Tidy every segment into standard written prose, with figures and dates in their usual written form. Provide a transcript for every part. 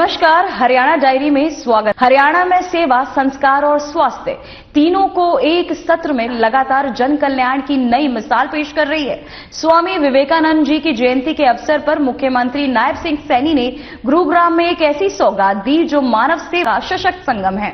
नमस्कार, हरियाणा डायरी में स्वागत। हरियाणा में सेवा, संस्कार और स्वास्थ्य तीनों को एक सत्र में लगातार जन कल्याण की नई मिसाल पेश कर रही है। स्वामी विवेकानंद जी की जयंती के अवसर पर मुख्यमंत्री नायब सिंह सैनी ने गुरुग्राम में एक ऐसी सौगात दी जो मानव सेवा सशक्त संगम है।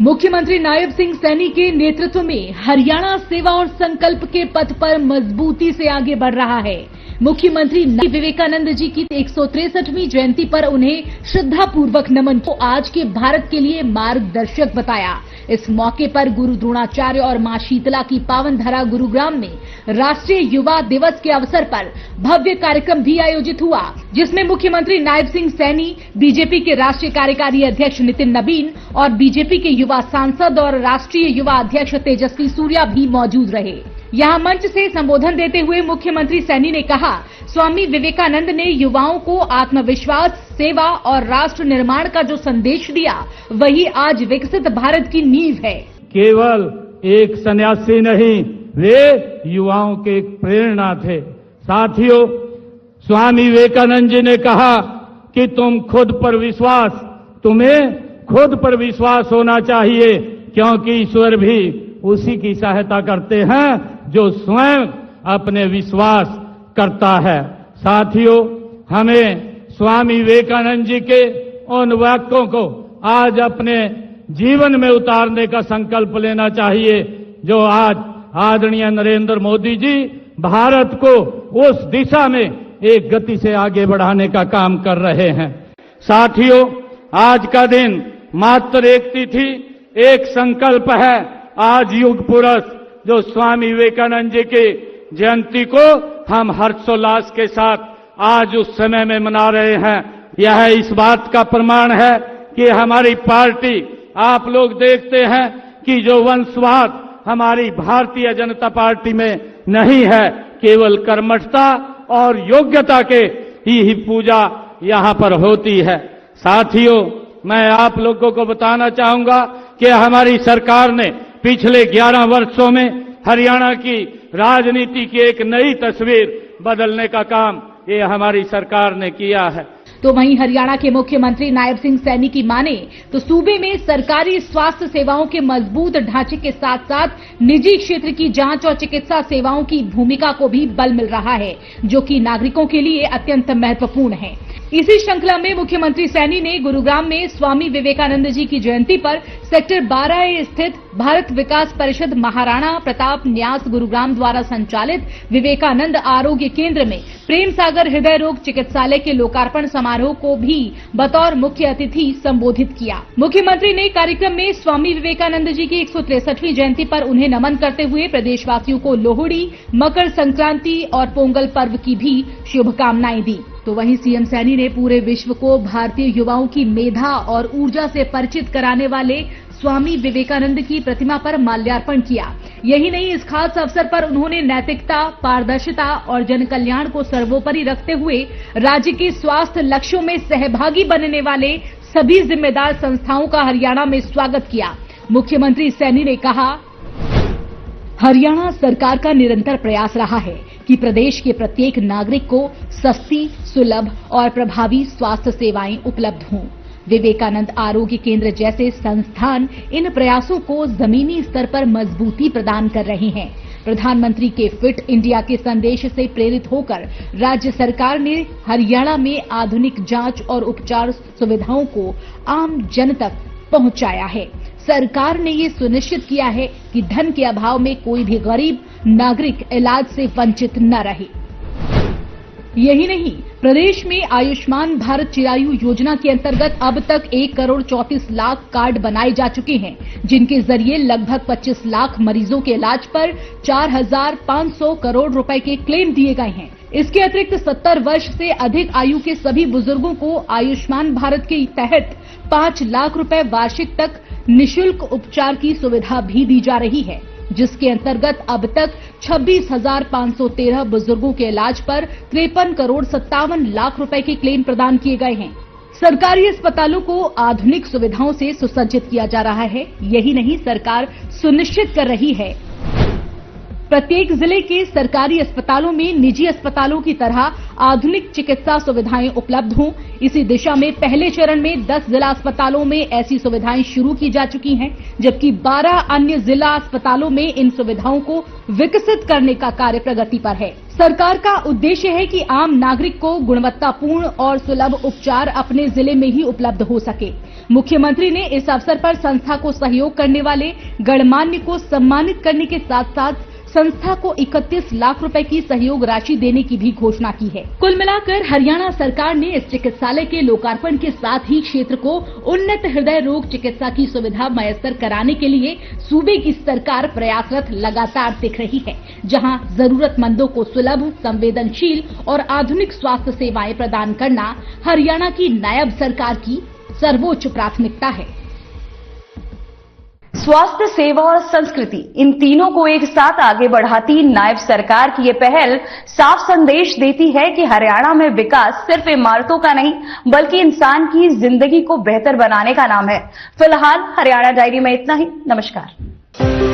मुख्यमंत्री नायब सिंह सैनी के नेतृत्व में हरियाणा सेवा और संकल्प के पथ पर मजबूती से आगे बढ़ रहा है। मुख्यमंत्री विवेकानंद जी की 163वीं जयंती पर उन्हें श्रद्धापूर्वक नमन को आज के भारत के लिए मार्गदर्शक बताया। इस मौके पर गुरु द्रोणाचार्य और मां शीतला की पावन धरा गुरुग्राम में राष्ट्रीय युवा दिवस के अवसर पर भव्य कार्यक्रम भी आयोजित हुआ, जिसमें मुख्यमंत्री नायब सिंह सैनी, बीजेपी के राष्ट्रीय कार्यकारी अध्यक्ष नितिन नबीन और बीजेपी के युवा सांसद और राष्ट्रीय युवा अध्यक्ष तेजस्वी सूर्या भी मौजूद रहे। यहां मंच से संबोधन देते हुए मुख्यमंत्री सैनी ने कहा, स्वामी विवेकानंद ने युवाओं को आत्मविश्वास, सेवा और राष्ट्र निर्माण का जो संदेश दिया, वही आज विकसित भारत की नींव है। केवल एक सन्यासी नहीं, वे युवाओं के एक प्रेरणा थे। साथियों, स्वामी विवेकानंद जी ने कहा कि तुम्हें खुद पर विश्वास होना चाहिए, क्योंकि ईश्वर भी उसी की सहायता करते हैं जो स्वयं अपने विश्वास करता है। साथियों, हमें स्वामी विवेकानंद जी के उन वाक्यों को आज अपने जीवन में उतारने का संकल्प लेना चाहिए, जो आज आदरणीय नरेंद्र मोदी जी भारत को उस दिशा में एक गति से आगे बढ़ाने का काम कर रहे हैं। साथियों, आज का दिन मात्र एक तिथि, एक संकल्प है। आज युग पुरुष जो स्वामी विवेकानंद जी की जयंती को हम हर्षोल्लास के साथ आज उस समय में मना रहे हैं, यह इस बात का प्रमाण है कि हमारी पार्टी, आप लोग देखते हैं कि जो वंशवाद हमारी भारतीय जनता पार्टी में नहीं है, केवल कर्मठता और योग्यता के ही पूजा यहां पर होती है। साथियों, मैं आप लोगों को बताना चाहूंगा कि हमारी सरकार ने पिछले 11 वर्षों में हरियाणा की राजनीति की एक नई तस्वीर बदलने का काम ये हमारी सरकार ने किया है। तो वहीं हरियाणा के मुख्यमंत्री नायब सिंह सैनी की माने तो सूबे में सरकारी स्वास्थ्य सेवाओं के मजबूत ढांचे के साथ साथ निजी क्षेत्र की जांच और चिकित्सा सेवाओं की भूमिका को भी बल मिल रहा है, जो कि नागरिकों के लिए अत्यंत महत्वपूर्ण है। इसी श्रृंखला में मुख्यमंत्री सैनी ने गुरुग्राम में स्वामी विवेकानंद जी की जयंती पर सेक्टर 12A स्थित भारत विकास परिषद महाराणा प्रताप न्यास गुरुग्राम द्वारा संचालित विवेकानंद आरोग्य केंद्र में प्रेम सागर हृदय रोग चिकित्सालय के लोकार्पण समारोह को भी बतौर मुख्य अतिथि संबोधित किया। मुख्यमंत्री ने कार्यक्रम में स्वामी विवेकानंद जी की 163वीं जयंती पर उन्हें नमन करते हुए प्रदेशवासियों को लोहड़ी, मकर संक्रांति और पोंगल पर्व की भी शुभकामनाएं दी। तो वहीं सीएम सैनी ने पूरे विश्व को भारतीय युवाओं की मेधा और ऊर्जा से परिचित कराने वाले स्वामी विवेकानंद की प्रतिमा पर माल्यार्पण किया। यही नहीं, इस खास अवसर पर उन्होंने नैतिकता, पारदर्शिता और जन कल्याण को सर्वोपरि रखते हुए राज्य के स्वास्थ्य लक्ष्यों में सहभागी बनने वाले सभी जिम्मेदार संस्थाओं का हरियाणा में स्वागत किया। मुख्यमंत्री सैनी ने कहा, हरियाणा सरकार का निरंतर प्रयास रहा है कि प्रदेश के प्रत्येक नागरिक को सस्ती, सुलभ और प्रभावी स्वास्थ्य सेवाएं उपलब्ध हों। विवेकानंद आरोग्य केंद्र जैसे संस्थान इन प्रयासों को जमीनी स्तर पर मजबूती प्रदान कर रहे हैं। प्रधानमंत्री के फिट इंडिया के संदेश से प्रेरित होकर राज्य सरकार ने हरियाणा में आधुनिक जांच और उपचार सुविधाओं को आम जन तक पहुंचाया है। सरकार ने ये सुनिश्चित किया है कि धन के अभाव में कोई भी गरीब नागरिक इलाज से वंचित न रहे। यही नहीं, प्रदेश में आयुष्मान भारत चिरायु योजना के अंतर्गत अब तक 1 करोड़ 34 लाख कार्ड बनाए जा चुके हैं, जिनके जरिए लगभग 25 लाख मरीजों के इलाज पर 4,500 करोड़ रुपए के क्लेम दिए गए हैं। इसके अतिरिक्त 70 वर्ष से अधिक आयु के सभी बुजुर्गों को आयुष्मान भारत के तहत 5 लाख रुपए वार्षिक तक निःशुल्क उपचार की सुविधा भी दी जा रही है, जिसके अंतर्गत अब तक 26,513 बुजुर्गों के इलाज पर 53 करोड़ 57 लाख रुपए के क्लेम प्रदान किए गए हैं। सरकारी अस्पतालों को आधुनिक सुविधाओं से सुसज्जित किया जा रहा है। यही नहीं, सरकार सुनिश्चित कर रही है प्रत्येक जिले के सरकारी अस्पतालों में निजी अस्पतालों की तरह आधुनिक चिकित्सा सुविधाएं उपलब्ध हों। इसी दिशा में पहले चरण में 10 जिला अस्पतालों में ऐसी सुविधाएं शुरू की जा चुकी हैं, जबकि 12 अन्य जिला अस्पतालों में इन सुविधाओं को विकसित करने का कार्य प्रगति पर है। सरकार का उद्देश्य है कि आम नागरिक को गुणवत्तापूर्ण और सुलभ उपचार अपने जिले में ही उपलब्ध हो सके। मुख्यमंत्री ने इस अवसर पर संस्था को सहयोग करने वाले गणमान्य को सम्मानित करने के साथ साथ संस्था को 31 लाख रुपए की सहयोग राशि देने की भी घोषणा की है। कुल मिलाकर हरियाणा सरकार ने इस चिकित्सालय के लोकार्पण के साथ ही क्षेत्र को उन्नत हृदय रोग चिकित्सा की सुविधा मयस्सर कराने के लिए सूबे की सरकार प्रयासरत लगातार दिख रही है, जहां जरूरतमंदों को सुलभ, संवेदनशील और आधुनिक स्वास्थ्य सेवाएं प्रदान करना हरियाणा की नायब सरकार की सर्वोच्च प्राथमिकता है। स्वास्थ्य सेवा और संस्कृति, इन तीनों को एक साथ आगे बढ़ाती नायब सरकार की ये पहल साफ संदेश देती है कि हरियाणा में विकास सिर्फ इमारतों का नहीं बल्कि इंसान की जिंदगी को बेहतर बनाने का नाम है। फिलहाल हरियाणा डायरी में इतना ही। नमस्कार।